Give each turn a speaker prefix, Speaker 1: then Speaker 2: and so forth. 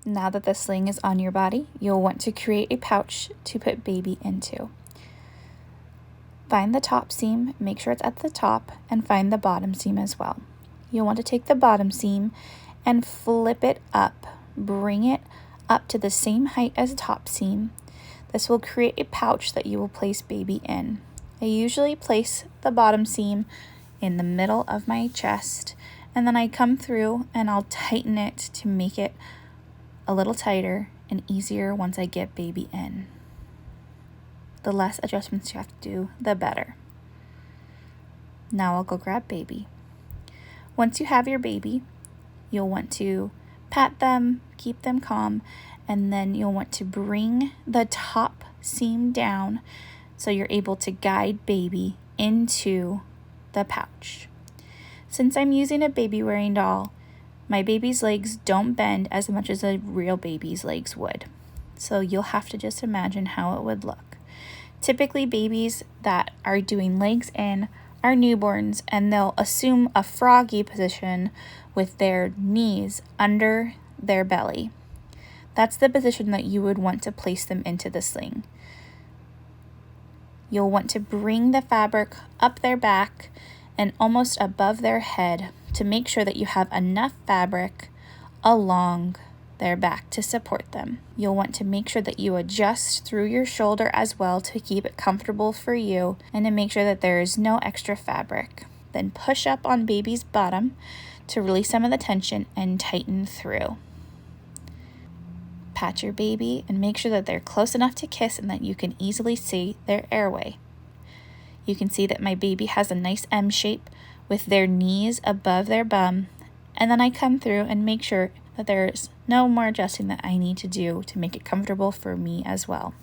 Speaker 1: Now that the sling is on your body, you'll want to create a pouch to put baby into. Find the top seam, make sure it's at the top, and find the bottom seam as well. You'll want to take the bottom seam and flip it up. Bring it up to the same height as the top seam. This will create a pouch that you will place baby in. I usually place the bottom seam in the middle of my chest, and then I come through and I'll tighten it to make it a little tighter and easier once I get baby in. The less adjustments you have to do, the better. Now I'll go grab baby. Once you have your baby, you'll want to pat them, keep them calm, and then you'll want to bring the top seam down so you're able to guide baby into the pouch. Since I'm using a baby wearing doll, my baby's legs don't bend as much as a real baby's legs would. So you'll have to just imagine how it would look. Typically, babies that are doing legs in are newborns, and they'll assume a froggy position with their knees under their belly. That's the position that you would want to place them into the sling. You'll want to bring the fabric up their back and almost above their head to make sure that you have enough fabric along their back to support them. You'll want to make sure that you adjust through your shoulder as well to keep it comfortable for you and to make sure that there is no extra fabric. Then push up on baby's bottom to release some of the tension and tighten through. Pat your baby and make sure that they're close enough to kiss and that you can easily see their airway. You can see that my baby has a nice M shape with their knees above their bum, and then I come through and make sure that there's no more adjusting that I need to do to make it comfortable for me as well.